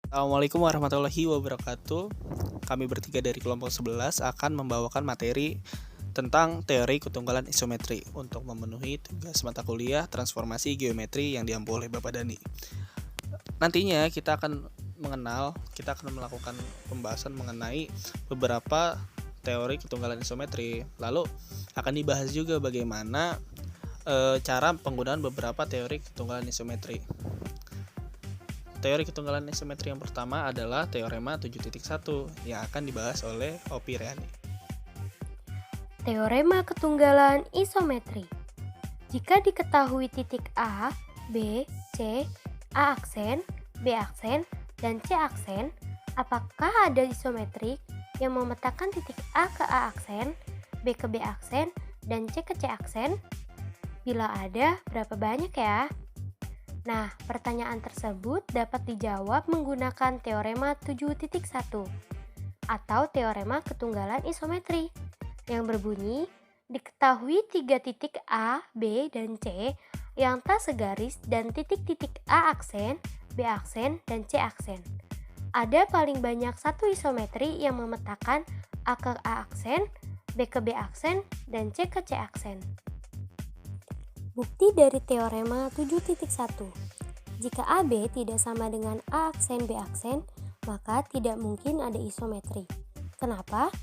Assalamualaikum warahmatullahi wabarakatuh. Kami bertiga dari kelompok 11 akan membawakan materi tentang teori ketunggalan isometri untuk memenuhi tugas mata kuliah transformasi geometri yang diampu oleh Bapak Dani. Nantinya kita akan melakukan pembahasan mengenai beberapa teori ketunggalan isometri. Lalu akan dibahas juga bagaimana cara penggunaan beberapa teori ketunggalan isometri. Teori ketunggalan isometri yang pertama adalah teorema 7.1 yang akan dibahas oleh Opi Reani. Teorema ketunggalan isometri. Jika diketahui titik A, B, C, A aksen, B aksen, dan C aksen, apakah ada isometrik yang memetakan titik A ke A aksen, B ke B aksen, dan C ke C aksen? Bila ada, berapa banyak ya? Nah, pertanyaan tersebut dapat dijawab menggunakan teorema 7.1 atau teorema ketunggalan isometri yang berbunyi diketahui tiga titik A, B, dan C yang tak segaris dan titik-titik A aksen, B aksen, dan C aksen. Ada paling banyak satu isometri yang memetakan A ke A aksen, B ke B aksen, dan C ke C aksen. Bukti dari teorema 7.1. Jika AB tidak sama dengan A aksen B aksen, maka tidak mungkin ada isometri. Kenapa?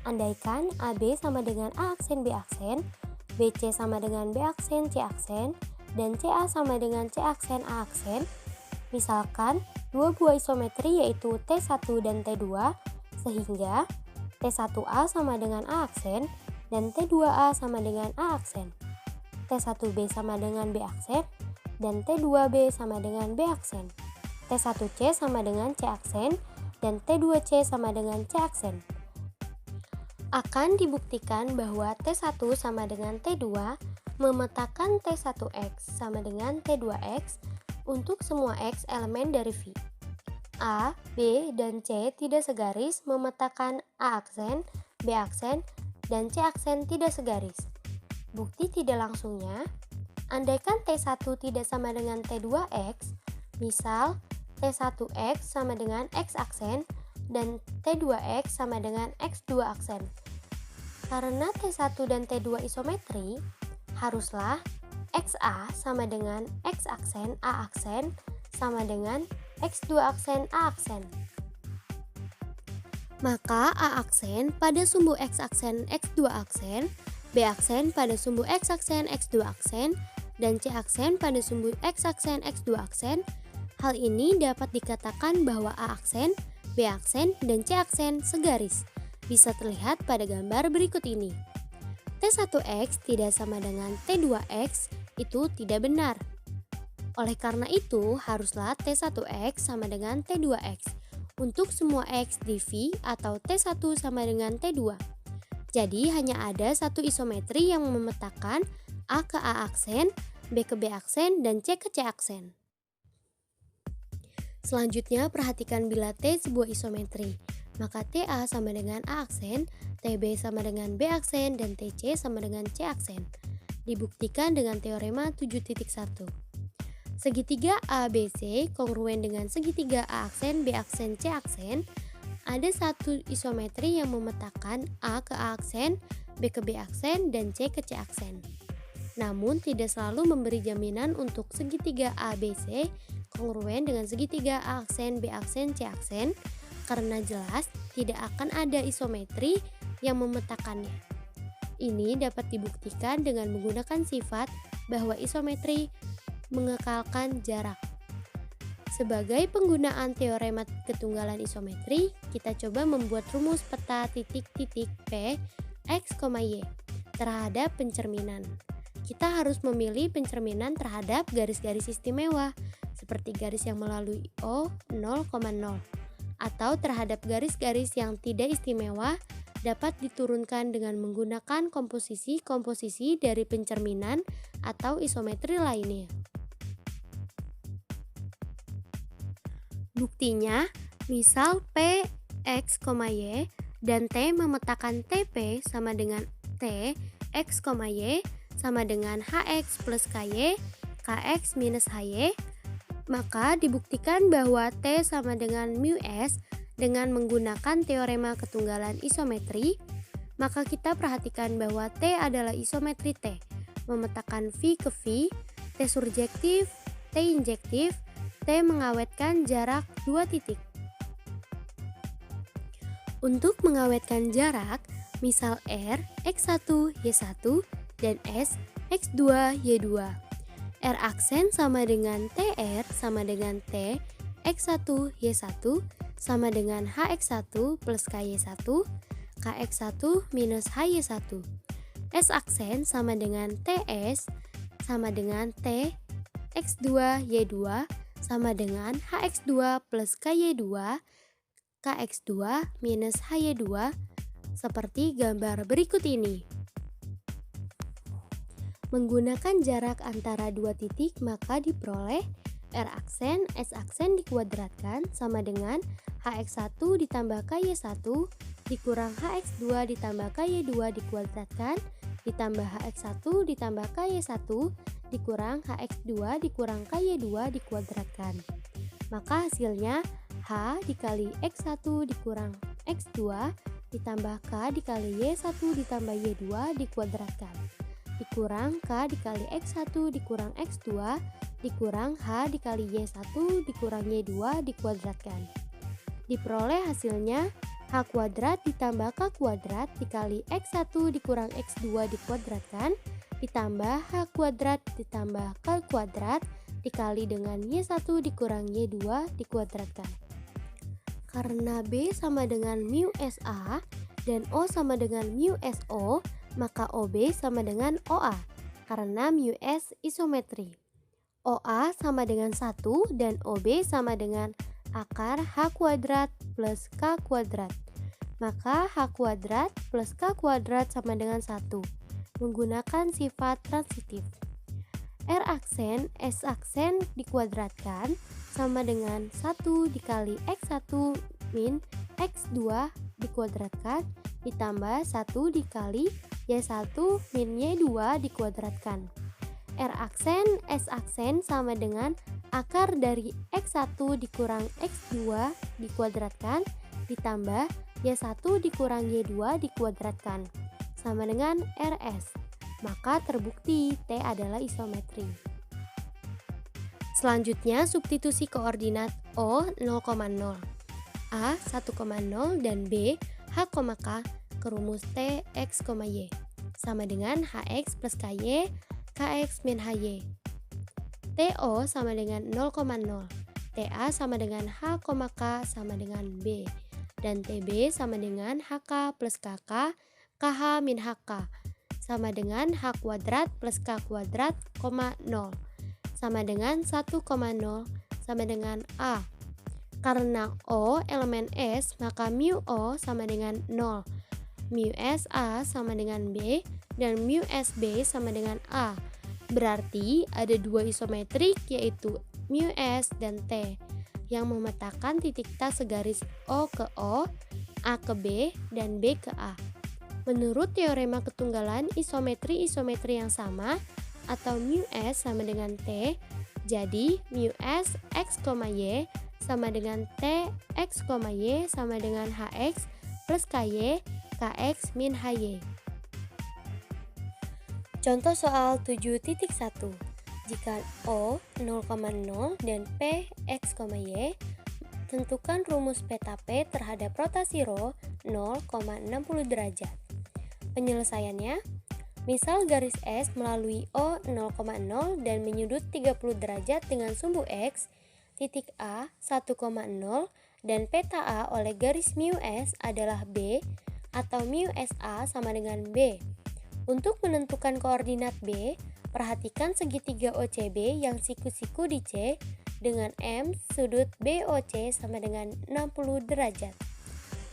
Andaikan AB sama dengan A aksen B aksen, BC sama dengan B aksen C aksen, dan CA sama dengan C aksen A aksen, misalkan dua buah isometri yaitu T1 dan T2, sehingga T1A sama dengan A aksen dan T2A sama dengan A aksen. T1B sama dengan B aksen, dan T2B sama dengan B aksen. T1C sama dengan C aksen, dan T2C sama dengan C aksen. Akan dibuktikan bahwa T1 sama dengan T2 memetakan T1X sama dengan T2X untuk semua X elemen dari V. A, B, dan C tidak segaris memetakan A aksen, B aksen, dan C aksen tidak segaris. Bukti tidak langsungnya, andaikan T1 tidak sama dengan T2X, misal T1X sama dengan X aksen dan T2X sama dengan X2 aksen. Karena T1 dan T2 isometri, haruslah XA sama dengan X aksen A aksen sama dengan X2 aksen A aksen. Maka A aksen pada sumbu X aksen X2 aksen, B aksen pada sumbu X aksen X2 aksen, dan C aksen pada sumbu X aksen X2 aksen. Hal ini dapat dikatakan bahwa A aksen, B aksen, dan C aksen segaris. Bisa terlihat pada gambar berikut ini. T1X tidak sama dengan T2X, itu tidak benar. Oleh karena itu, haruslah T1X sama dengan T2X untuk semua X di V atau T1 sama dengan T2. Jadi hanya ada satu isometri yang memetakan A ke A aksen, B ke B aksen, dan C ke C aksen. Selanjutnya perhatikan bila T sebuah isometri, maka TA sama dengan A aksen, TB sama dengan B aksen, dan TC sama dengan C aksen. Dibuktikan dengan teorema 7.1. Segitiga ABC kongruen dengan segitiga A aksen, B aksen, C aksen. Ada satu isometri yang memetakan A ke A aksen, B ke B aksen, dan C ke C aksen. Namun tidak selalu memberi jaminan untuk segitiga ABC kongruen dengan segitiga A aksen, B aksen, C aksen, karena jelas tidak akan ada isometri yang memetakannya. Ini dapat dibuktikan dengan menggunakan sifat bahwa isometri mengekalkan jarak. Sebagai penggunaan teorema ketunggalan isometri, kita coba membuat rumus peta titik-titik P, X, Y terhadap pencerminan. Kita harus memilih pencerminan terhadap garis-garis istimewa, seperti garis yang melalui O 0,0, atau terhadap garis-garis yang tidak istimewa dapat diturunkan dengan menggunakan komposisi-komposisi dari pencerminan atau isometri lainnya. Buktinya, misal P, X, Y, dan T memetakan TP sama dengan T, X, Y, sama dengan HX plus KY, KX minus HY, Maka dibuktikan bahwa T sama dengan mu S dengan menggunakan teorema ketunggalan isometri. Maka kita perhatikan bahwa T adalah isometri T. Memetakan V ke V, T surjektif, T injektif, T mengawetkan jarak 2 titik. Untuk mengawetkan jarak, misal R, X1, Y1, dan S, X2, Y2. R aksen sama dengan TR sama dengan T, X1, Y1 sama dengan HX1 plus KY1, KX1 minus HY1. S aksen sama dengan TS sama dengan T, X2, Y2 sama dengan HX2 plus KY2, KX2 minus HY2 seperti gambar berikut ini. Menggunakan jarak antara dua titik maka diperoleh R aksen S aksen dikuadratkan sama dengan HX1 ditambah KY1 dikurang HX2 ditambah KY2 dikuadratkan ditambah HX1 ditambah KY1 dikurang HX2 dikurang KY2 dikuadratkan. Maka hasilnya H dikali X1 dikurang X2 ditambah K dikali Y1 ditambah Y2 dikuadratkan dikurang K dikali X1 dikurang X2 dikurang H dikali Y1 dikurang Y2 dikuadratkan. Diperoleh hasilnya H kuadrat ditambah K kuadrat dikali X1 dikurang X2 dikuadratkan ditambah H kuadrat ditambah K kuadrat dikali dengan Y1 dikurang Y2 dikuadratkan. Karena B sama dengan mu SA dan O sama dengan mu SO, maka OB sama dengan OA karena mu S isometri. OA sama dengan 1 dan OB sama dengan akar H kuadrat plus K kuadrat. Maka H kuadrat plus K kuadrat sama dengan 1 menggunakan sifat transitif. R aksen S aksen dikuadratkan sama dengan 1 dikali X1 min X2 dikuadratkan ditambah 1 dikali Y1 min Y2 dikuadratkan. R aksen S aksen sama dengan akar dari X1 dikurang X2 dikuadratkan ditambah Y1 dikurang Y2 dikuadratkan sama dengan RS. Maka terbukti T adalah isometri. Selanjutnya substitusi koordinat O 0,0, A 1,0 dan B H, K ke rumus T, X, Y sama dengan HX plus KY, KX min HY. TO sama dengan 0,0, TA sama dengan H, K sama dengan B, dan TB sama dengan HK plus KK, KH min HK sama dengan H kuadrat plus K kuadrat, 0 sama dengan 1,0 sama dengan A. Karena O elemen S, maka mu O sama dengan 0, mu SA sama dengan B, dan mu SB sama dengan A. Berarti ada dua isometrik yaitu mu S dan T yang memetakan titik tas segaris O ke O, A ke B, dan B ke A. Menurut teorema ketunggalan isometri yang sama atau mu S sama dengan T, jadi mu S X, Y sama dengan T X, Y sama dengan HX plus KY, KX min HY. Contoh soal 7.1. Jika O 0,0 dan P X, Y, tentukan rumus peta P terhadap rotasi ρ 0,60 derajat. Penyelesaiannya, misal garis S melalui O 0,0 dan menyudut 30 derajat dengan sumbu X, titik A 1,0 dan peta A oleh garis mu S adalah B atau mu SA sama dengan B. Untuk menentukan koordinat B, perhatikan segitiga OCB yang siku-siku di C dengan M sudut BOC sama dengan 60 derajat.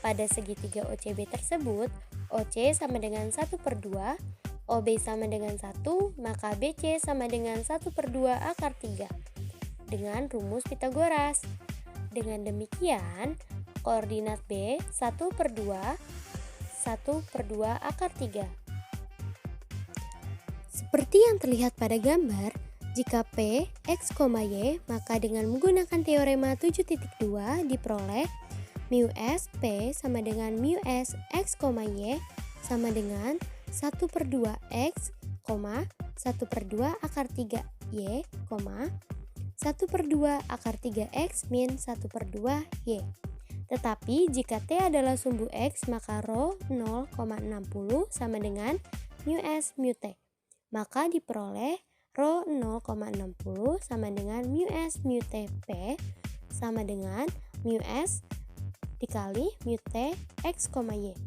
Pada segitiga OCB tersebut, OC sama dengan 1/2, OB sama dengan 1, maka BC sama dengan 1/2 akar 3 dengan rumus Pitagoras. Dengan demikian, koordinat B 1/2 akar 3. Seperti yang terlihat pada gambar, Jika P, X, Y, maka dengan menggunakan teorema 7.2 diperoleh mu S P sama dengan mu S X, Y sama dengan 1/2 X, 1/2 akar 3 Y, 1/2 akar 3 X min 1/2 Y. Tetapi jika T adalah sumbu X, maka rho 0,60 sama dengan mu S mu T. Maka diperoleh rho 0,60 sama dengan mu S mu T P sama dengan mu S dikali mu T X, Y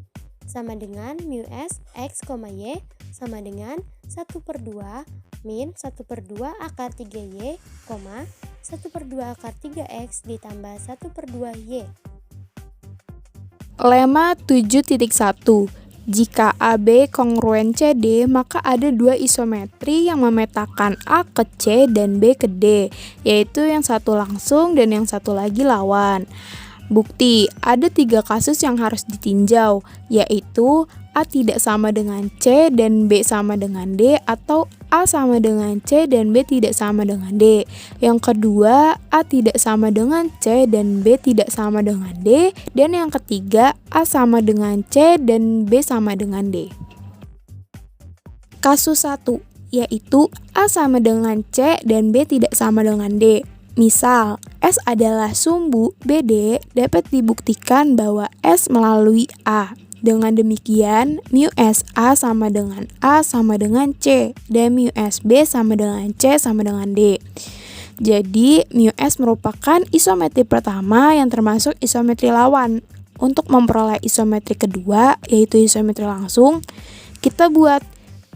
sama dengan mu S X, Y sama dengan 1/2 min 1/2 akar 3Y, 1/2 akar 3X ditambah 1/2 Y. Lema 7.1. Jika AB kongruen CD, maka ada dua isometri yang memetakan A ke C dan B ke D, yaitu yang satu langsung dan yang satu lagi lawan. Bukti, ada 3 kasus yang harus ditinjau, yaitu A tidak sama dengan C dan B sama dengan D, atau A sama dengan C dan B tidak sama dengan D. Yang kedua, A tidak sama dengan C dan B tidak sama dengan D. Dan yang ketiga, A sama dengan C dan B sama dengan D. Kasus 1, yaitu A sama dengan C dan B tidak sama dengan D. Misal, S adalah sumbu BD, dapat dibuktikan bahwa S melalui A. Dengan demikian, mu S A sama dengan A sama dengan C, dan mu S B sama dengan C sama dengan D. Jadi, mu S merupakan isometri pertama yang termasuk isometri lawan. Untuk memperoleh isometri kedua, yaitu isometri langsung, kita buat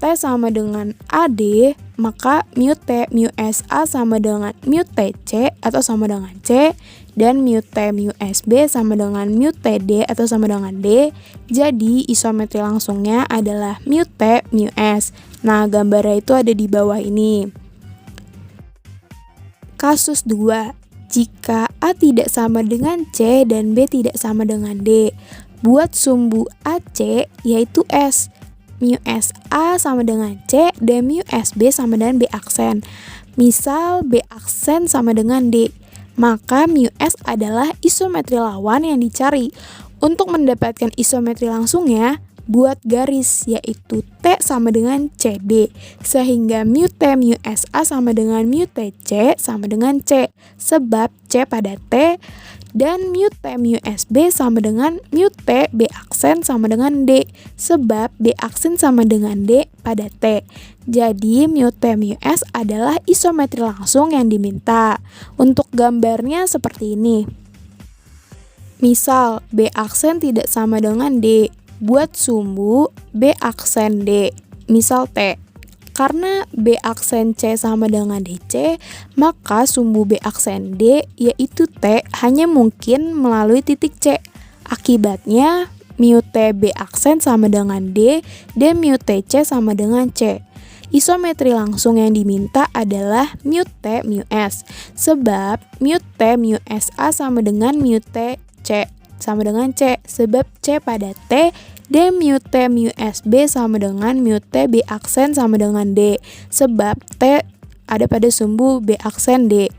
T sama dengan AD, maka mu T mu S A sama dengan mu T C atau sama dengan C, dan mu T mu S B sama dengan mu T D atau sama dengan D. Jadi isometri langsungnya adalah mu T mu S. Nah, gambarnya itu ada di bawah ini. Kasus 2, jika A tidak sama dengan C dan B tidak sama dengan D, buat sumbu AC yaitu S. Mu S A sama dengan C dan mu S B sama dengan B aksen. Misal B aksen sama dengan D, maka mu S adalah isometri lawan yang dicari. Untuk mendapatkan isometri langsungnya, buat garis yaitu T sama dengan CD, sehingga mu T mu S A sama dengan mu T C sama dengan C, sebab C pada T, dan mu T mu S B sama dengan mu T B aksen sama dengan D, sebab B aksen sama dengan D pada T. Jadi mu T mu S adalah isometri langsung yang diminta. Untuk gambarnya seperti ini. Misal B aksen tidak sama dengan D, buat sumbu B aksen D, misal T. Karena B aksen C sama dengan DC, maka sumbu B aksen D yaitu T hanya mungkin melalui titik C. Akibatnya, mu T B aksen sama dengan D dan mu T C sama dengan C. Isometri langsung yang diminta adalah mu T mu S, sebab mu T mu S A sama dengan mu T C sama dengan C, sebab C pada T, dan mu T mu S B sama dengan mu T B aksen sama dengan D, sebab T ada pada sumbu B aksen D.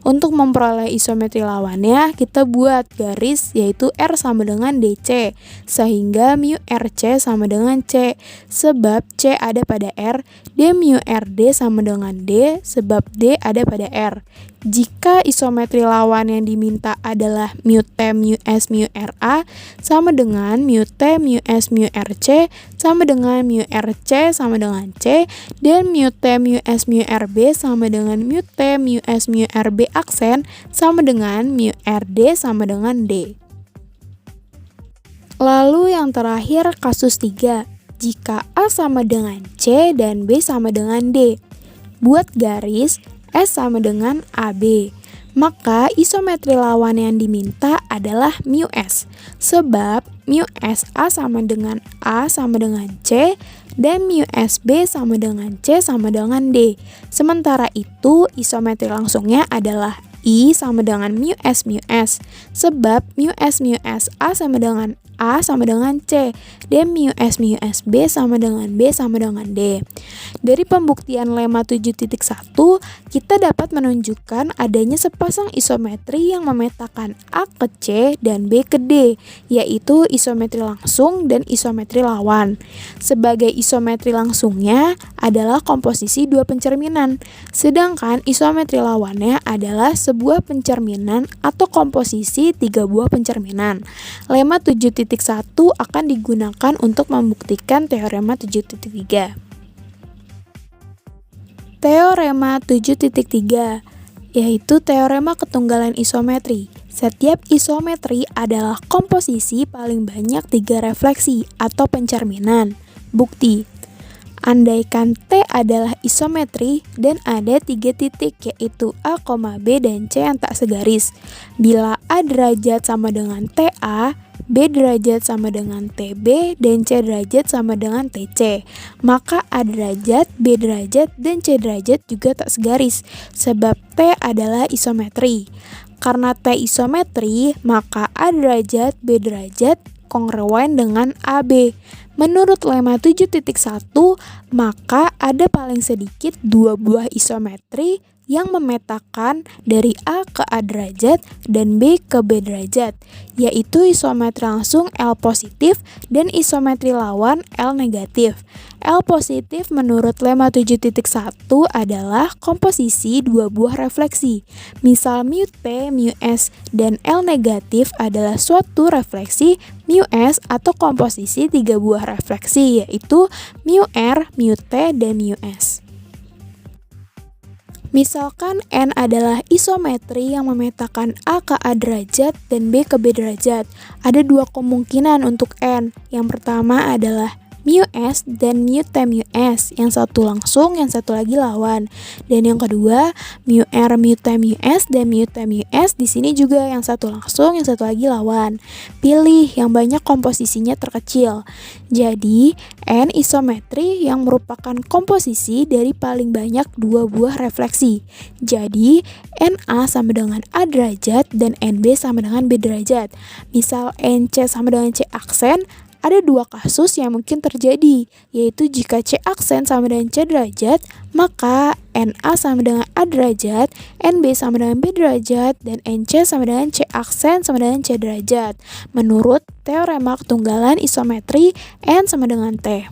Untuk memperoleh isometri lawannya, kita buat garis yaitu R sama dengan DC, sehingga mu RC sama dengan C, sebab C ada pada R, dan mu RD sama dengan D, sebab D ada pada R. Jika isometri lawan yang diminta adalah mu T mu S mu RA sama dengan mu T mu S mu RC sama dengan mu RC sama dengan C, dan mu T mu S mu RB sama dengan mu T mu S mu RB aksen sama dengan mu RD sama dengan D. Lalu yang terakhir kasus 3, jika A sama dengan C dan B sama dengan D, buat garis S sama dengan AB, maka isometri lawan yang diminta adalah mu S, sebab mu S A sama dengan A sama dengan C, dan mu S B sama dengan C sama dengan D. Sementara itu, isometri langsungnya adalah I sama dengan mu S, sebab mu S A sama dengan A sama dengan C, dan mu S B sama dengan B sama dengan D. Dari pembuktian lemma 7.1, kita dapat menunjukkan adanya sepasang isometri yang memetakan A ke C dan B ke D, yaitu isometri langsung dan isometri lawan. Sebagai isometri langsungnya adalah komposisi dua pencerminan, sedangkan isometri lawannya adalah sebuah pencerminan atau komposisi tiga buah pencerminan. Lemma 7.1 akan digunakan untuk membuktikan teorema 7.3. Teorema 7.3 yaitu teorema ketunggalan isometri. Setiap isometri adalah komposisi paling banyak 3 refleksi atau pencerminan. Bukti: andaikan T adalah isometri dan ada 3 titik yaitu A, B, dan C yang tak segaris. Bila A derajat sama dengan TA, B derajat sama dengan TB, dan C derajat sama dengan TC, maka A derajat, B derajat, dan C derajat juga tak segaris, sebab T adalah isometri. Karena T isometri, maka A derajat, B derajat kongruen dengan AB. Menurut lemma 7.1, maka ada paling sedikit 2 buah isometri yang memetakan dari A ke A derajat dan B ke B derajat, yaitu isometri langsung L positif dan isometri lawan L negatif. L positif menurut lemma 7.1 adalah komposisi 2 buah refleksi. Misal mu T, mu S, dan L negatif adalah suatu refleksi mu S atau komposisi 3 buah refleksi, yaitu mu R, mu T, dan mu S. Misalkan N adalah isometri yang memetakan A ke A derajat dan B ke B derajat. Ada 2 kemungkinan untuk N. Yang pertama adalah mu S dan mu T mu S, yang satu langsung, yang satu lagi lawan. Dan yang kedua, mu R mu T mu S dan mu T mu S, di sini juga yang satu langsung, yang satu lagi lawan. Pilih yang banyak komposisinya terkecil. Jadi, N isometri yang merupakan komposisi dari paling banyak 2 buah refleksi. Jadi, NA sama dengan A derajat dan NB sama dengan B derajat. Misal NC sama dengan C aksen, ada 2 kasus yang mungkin terjadi, yaitu jika C aksen sama dengan C derajat, maka NA sama dengan A derajat, NB sama dengan B derajat, dan NC sama dengan C aksen sama dengan C derajat, menurut teorema ketunggalan isometri N sama dengan T.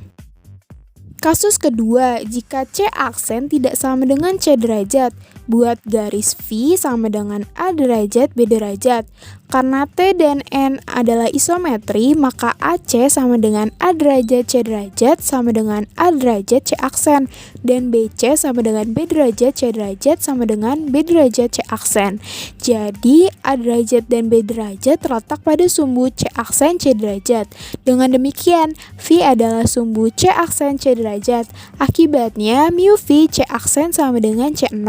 Kasus kedua, jika C aksen tidak sama dengan C derajat, buat garis V sama dengan A derajat B derajat. Karena T dan N adalah isometri, maka AC sama dengan A derajat C derajat sama dengan A derajat C aksen, dan BC sama dengan B derajat C derajat sama dengan B derajat C aksen. Jadi A derajat dan B derajat terletak pada sumbu C aksen C derajat. Dengan demikian, V adalah sumbu C aksen C derajat. Akibatnya mu V C aksen sama dengan C0.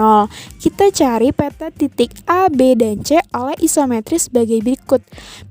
Kita cari peta titik A, B, dan C oleh isometri sebagai berikut.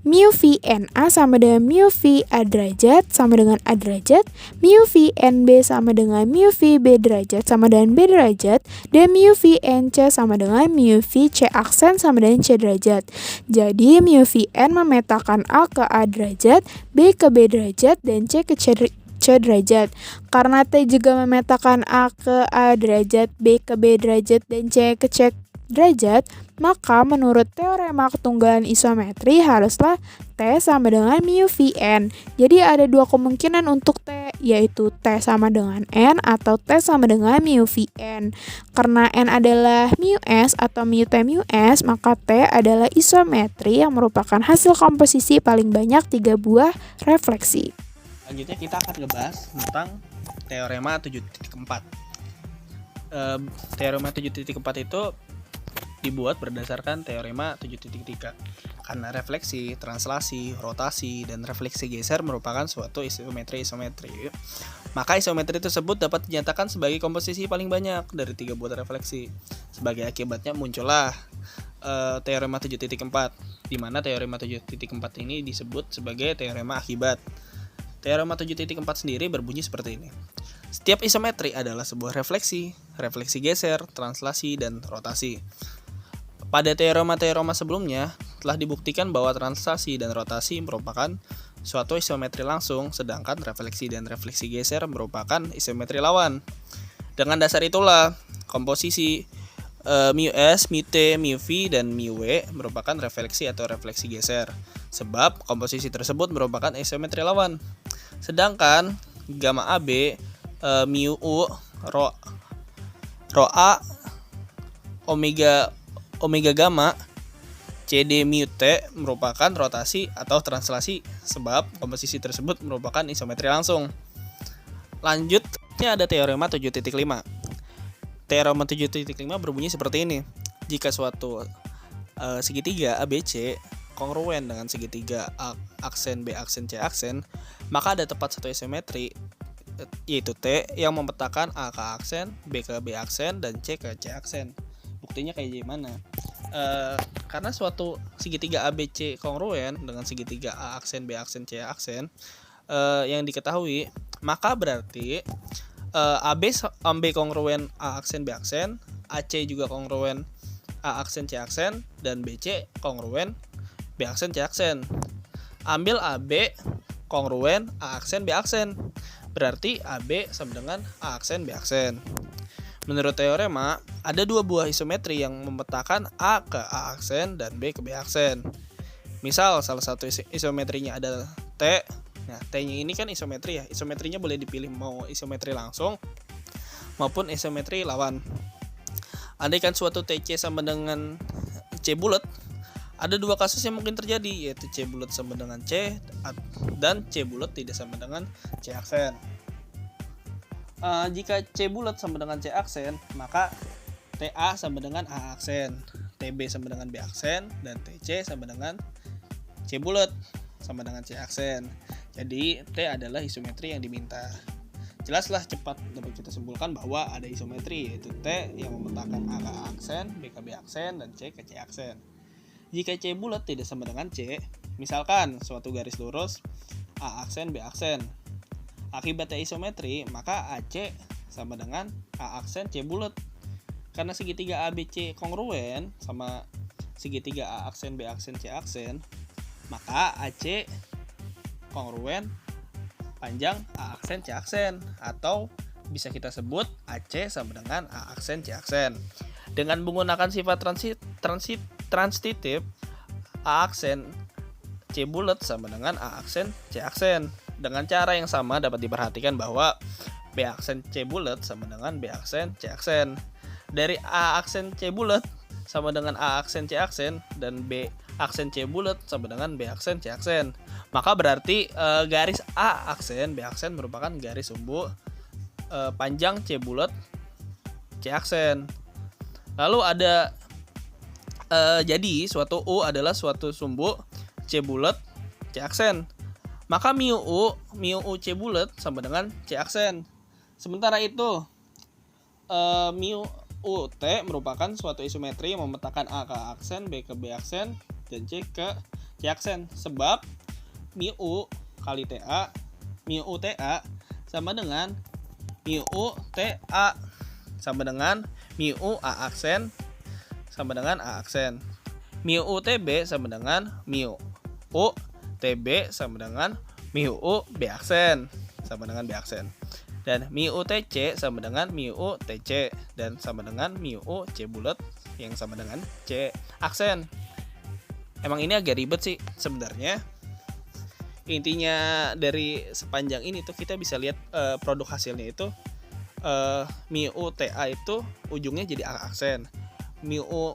Mu V NA sama dengan mu V A derajat sama dengan A derajat, mu V NB sama dengan mu V B derajat sama dengan B derajat, dan mu V NC sama dengan mu V C aksen sama dengan C derajat. Jadi mu V N memetakan A ke A derajat, B ke B derajat, dan C ke C derajat. Karena T juga memetakan A ke A derajat, B ke B derajat, dan C ke C derajat, maka menurut teorema ketunggalan isometri haruslah T sama dengan mu Vn. Jadi ada 2 kemungkinan untuk T, yaitu T sama dengan N atau T sama dengan mu Vn. Karena N adalah mu S atau mu T mu S, maka T adalah isometri yang merupakan hasil komposisi paling banyak 3 buah refleksi. Selanjutnya kita akan ngebahas tentang teorema 7.4. Teorema 7.4 itu dibuat berdasarkan teorema 7.3. Karena refleksi, translasi, rotasi, dan refleksi geser merupakan suatu isometri, maka isometri tersebut dapat dinyatakan sebagai komposisi paling banyak dari 3 buah refleksi. Sebagai akibatnya muncullah teorema 7.4, di mana teorema 7.4 ini disebut sebagai teorema akibat. Teorema 7.4 sendiri berbunyi seperti ini. Setiap isometri adalah sebuah refleksi, refleksi geser, translasi, dan rotasi. Pada teorema-teorema sebelumnya telah dibuktikan bahwa translasi dan rotasi merupakan suatu isometri langsung, sedangkan refleksi dan refleksi geser merupakan isometri lawan. Dengan dasar itulah komposisi mu S, mu T, mu V, dan mu W merupakan refleksi atau refleksi geser, sebab komposisi tersebut merupakan isometri lawan. Sedangkan gamma AB, mu U, rho A, omega gamma, CD mu T merupakan rotasi atau translasi, sebab komposisi tersebut merupakan isometri langsung. Lanjutnya ada teorema 7.5. Teorema 7.5 berbunyi seperti ini. Jika suatu segitiga ABC kongruen dengan segitiga aksen B aksen C aksen, maka ada tepat satu isometri yaitu T yang memetakan A ke aksen, B ke B aksen, dan C ke C aksen. Buktinya kayak gimana? Karena suatu segitiga ABC kongruen dengan segitiga A aksen B aksen C aksen yang diketahui, maka berarti AB kongruen A aksen B aksen, AC juga kongruen A aksen C aksen, dan BC kongruen B aksen C aksen. Ambil AB kongruen A aksen B aksen, berarti AB sama dengan A aksen B aksen. Menurut teorema, ada dua buah isometri yang memetakan A ke A aksen dan B ke B aksen. Misal salah satu isometrinya adalah T. Nah, T-nya ini kan isometri ya. Isometrinya boleh dipilih mau isometri langsung maupun isometri lawan. Andaikan suatu TC sama dengan C bulat, ada dua kasus yang mungkin terjadi, yaitu C bulat sama dengan C dan C bulat tidak sama dengan C aksen. Jika C bulat sama dengan C aksen, maka TA sama dengan A aksen, TB sama dengan B aksen, dan TC sama dengan C bulat sama dengan C aksen. Jadi T adalah isometri yang diminta. Jelaslah cepat dapat kita simpulkan bahwa ada isometri, yaitu T yang memetakan A ke A aksen, B ke B aksen, dan C ke C aksen. Jika C bulat tidak sama dengan C, misalkan suatu garis lurus A aksen B aksen, akibatnya isometri, maka AC sama dengan A aksen C bulat. Karena segitiga ABC kongruen sama segitiga A aksen B aksen C aksen, maka AC kongruen panjang A aksen C aksen, atau bisa kita sebut AC sama dengan A aksen C aksen. Dengan menggunakan sifat transitif, A aksen C bulat sama dengan A aksen C aksen. Dengan cara yang sama dapat diperhatikan bahwa B aksen C bulat sama dengan B aksen C aksen. Dari A aksen C bulat sama dengan A aksen C aksen, dan B aksen C bulat sama dengan B aksen C aksen, maka berarti garis A aksen B aksen merupakan garis sumbu panjang C bulat C aksen. Lalu ada jadi suatu U adalah suatu sumbu C bulat C aksen, maka mu U C bulat sama dengan C aksen. Sementara itu mu U T merupakan suatu isometri yang memetakan A ke A aksen, B ke B aksen, dan C ke C aksen. Sebab mu U kali TA, mu U TA sama dengan mu U TA sama dengan mu U A aksen sama dengan A aksen. Mu U TB sama dengan mu U TB sama dengan mu U B aksen sama dengan B aksen. Dan mu U TC sama dengan mu U TC, dan sama dengan mu U C bulat yang sama dengan C aksen. Emang ini agak ribet sih sebenarnya. Intinya dari sepanjang ini tuh kita bisa lihat produk hasilnya itu mu U TA itu ujungnya jadi A aksen, mu U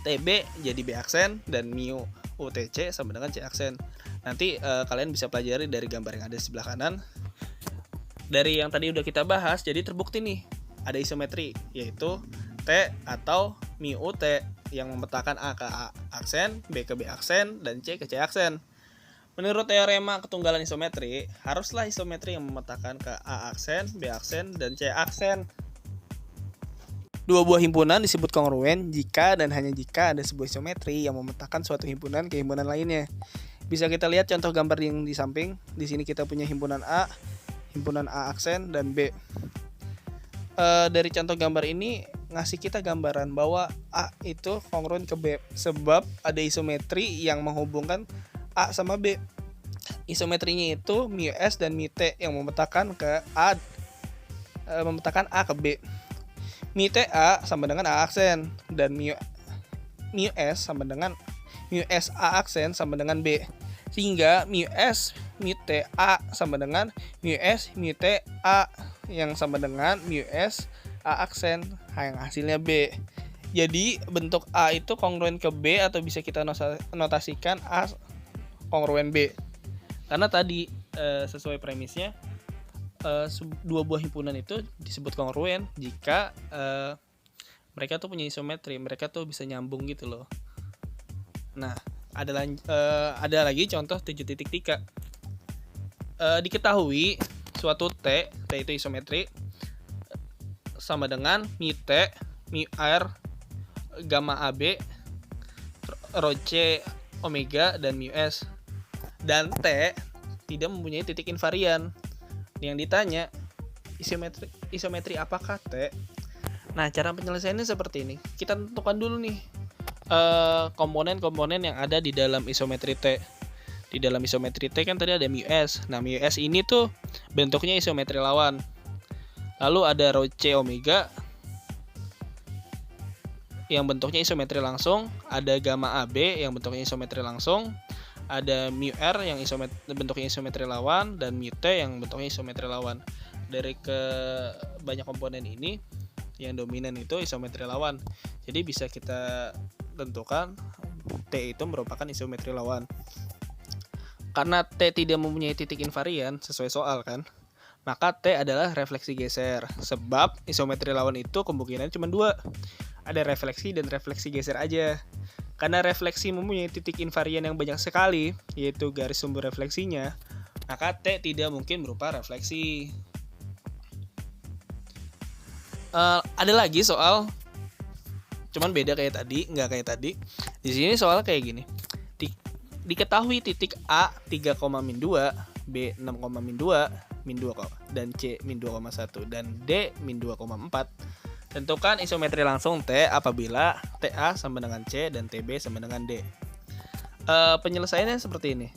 TB jadi B aksen, dan mu U TC sama dengan C aksen. Nanti kalian bisa pelajari dari gambar yang ada di sebelah kanan. Dari yang tadi udah kita bahas, jadi terbukti nih ada isometri, yaitu T atau mu U T yang memetakan A ke A aksen, B ke B aksen, dan C ke C aksen. Menurut teorema ketunggalan isometri, haruslah isometri yang memetakan ke A aksen, B aksen, dan C aksen. Dua buah himpunan disebut kongruen jika dan hanya jika ada sebuah isometri yang memetakan suatu himpunan ke himpunan lainnya. Bisa kita lihat contoh gambar yang di samping. Di sini kita punya himpunan A aksen, dan B. Dari contoh gambar ini ngasih kita gambaran bahwa A itu kongruen ke B, sebab ada isometri yang menghubungkan A sama B. Isometrinya itu mu S dan mu T yang memetakan A ke B. Mu TA sama dengan A aksen dan mu S sama dengan mu S A aksen sama dengan B. Sehingga mu S mu TA sama dengan mu S mu TA yang sama dengan mu S A aksen yang hasilnya B. Jadi bentuk A itu kongruen ke B atau bisa kita notasikan A kongruen B. Karena tadi sesuai premisnya dua buah himpunan itu disebut kongruen jika mereka tuh punya isometri, mereka tuh bisa nyambung gitu loh. Nah, ada lagi contoh 7.3. Diketahui suatu T itu isometri sama dengan mu T, mu R, gamma AB, rho C, omega, dan mu S. Dan T tidak mempunyai titik invarian. Yang ditanya, isometri apakah T? Nah, cara penyelesaiannya seperti ini. Kita tentukan dulu nih komponen-komponen yang ada di dalam isometri T. Di dalam isometri T kan tadi ada mu S. Nah, mu S ini tuh bentuknya isometri lawan. Lalu ada rho C omega yang bentuknya isometri langsung, ada gamma AB yang bentuknya isometri langsung, ada mu R yang bentuknya isometri lawan, dan mu T yang bentuknya isometri lawan. Dari banyak komponen ini yang dominan itu isometri lawan. Jadi bisa kita tentukan T itu merupakan isometri lawan. Karena T tidak mempunyai titik invarian sesuai soal kan, maka T adalah refleksi geser. Sebab isometri lawan itu kemungkinan cuma dua, ada refleksi dan refleksi geser aja. Karena refleksi mempunyai titik invarian yang banyak sekali, yaitu garis sumber refleksinya, maka T tidak mungkin berupa refleksi. Ada lagi soal, cuman beda kayak tadi, nggak kayak tadi. Di sini soalnya kayak gini. Diketahui titik A 3,2, B 6,2, min 2, dan C min 2,1, dan D min 2,4. Tentukan isometri langsung T apabila TA sama dengan C dan TB sama dengan D. Penyelesaiannya seperti ini.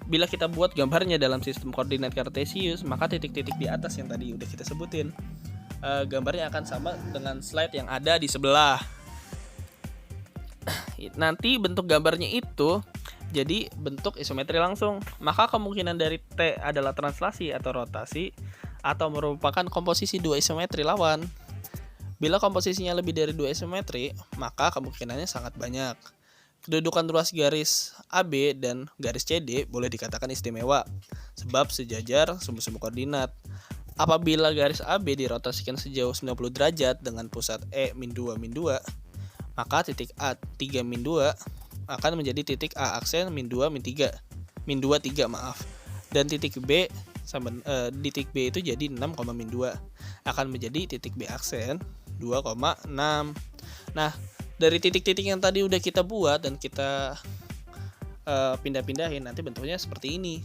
Bila kita buat gambarnya dalam sistem koordinat kartesius, maka titik-titik di atas yang tadi udah kita sebutin, gambarnya akan sama dengan slide yang ada di sebelah. Nanti bentuk gambarnya itu jadi bentuk isometri langsung. Maka kemungkinan dari T adalah translasi atau rotasi, atau merupakan komposisi dua isometri lawan. Bila komposisinya lebih dari dua isometri, maka kemungkinannya sangat banyak. Kedudukan ruas garis AB dan garis CD boleh dikatakan istimewa, sebab sejajar sumbu-sumbu koordinat. Apabila garis AB dirotasikan sejauh 90 derajat dengan pusat E min 2 min 2, maka titik A 3 min 2 akan menjadi titik A aksen min 2 min 3, min 2 3 maaf. Dan titik B titik B itu jadi 6, min 2 akan menjadi titik B aksen 2,6. Nah, dari titik-titik yang tadi udah kita buat dan kita pindah-pindahin, nanti bentuknya seperti ini.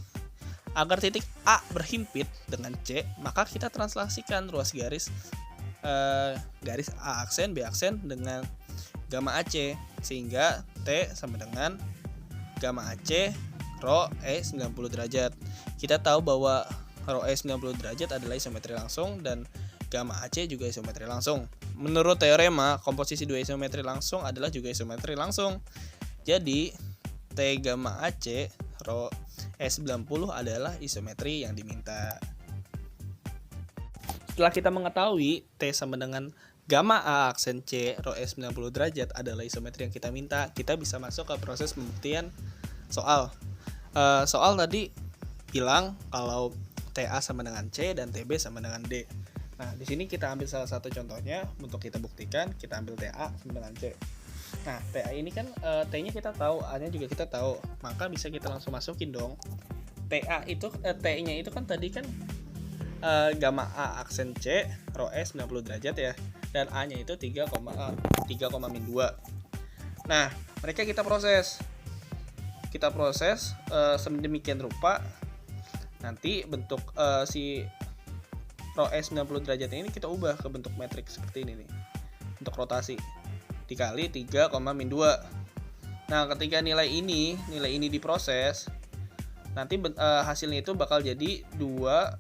Agar titik A berhimpit dengan C, maka kita translasikan ruas garis A aksen B aksen dengan gamma AC, sehingga T sama dengan gamma AC rho E 90 derajat. Kita tahu bahwa rho E 90 derajat adalah isometri langsung dan gamma AC juga isometri langsung. Menurut teorema, komposisi dua isometri langsung adalah juga isometri langsung. Jadi T gamma AC rho E90 adalah isometri yang diminta. Setelah kita mengetahui T sama dengan gamma A aksen C rho E90 derajat adalah isometri yang kita minta, kita bisa masuk ke proses pembuktian soal. Soal tadi bilang kalau TA sama dengan C dan TB sama dengan D. Nah, di sini kita ambil salah satu contohnya untuk kita buktikan. Kita ambil TA sama dengan C. Nah, TA ini kan T-nya kita tahu, A-nya juga kita tahu, maka bisa kita langsung masukin dong. TA itu T-nya itu kan tadi kan gamma A aksen C rho E 90 derajat ya, dan A-nya itu 3, min 2. Nah, mereka kita proses sedemikian rupa. Nanti bentuk si rho E 90 derajat ini kita ubah ke bentuk metrik seperti ini nih. untuk rotasi dikali 3, min 2. Nah, ketika nilai ini diproses, nanti hasilnya itu bakal jadi 2,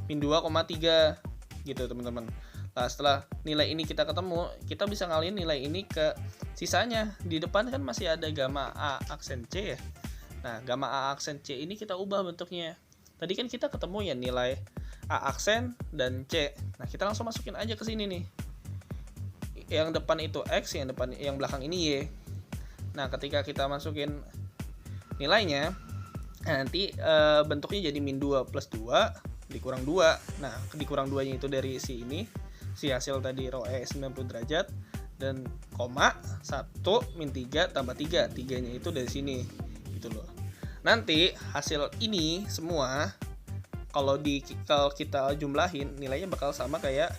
min 2,3 gitu teman-teman. Nah, setelah nilai ini kita ketemu, kita bisa ngalihin nilai ini ke sisanya. Di depan kan masih ada gamma A aksen C ya. Nah, gamma A aksen C ini kita ubah bentuknya. Tadi kan kita ketemu ya nilai A aksen dan C. Nah, kita langsung masukin aja ke sini nih. Yang depan itu X, yang belakang ini Y. Nah, ketika kita masukin nilainya, nanti bentuknya jadi min 2 plus 2 dikurang 2. Nah, dikurang 2-nya itu dari si hasil tadi rho E 90 derajat, dan koma 1 min 3 tambah 3. 3-nya itu dari sini gitu loh. Nanti hasil ini semua kalau kita jumlahin nilainya bakal sama kayak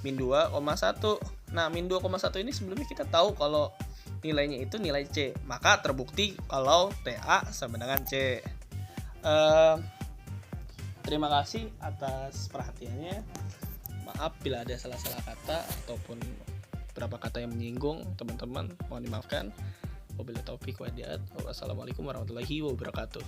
min 2,1. Nah, min 2,1 ini sebelumnya kita tahu kalau nilainya itu nilai C. Maka terbukti kalau TA sama dengan C. Terima kasih atas perhatiannya. Maaf bila ada salah-salah kata ataupun beberapa kata yang menyinggung teman-teman, mohon dimaafkan. Wabillahi taufiq wal hidayah. Wassalamualaikum warahmatullahi wabarakatuh.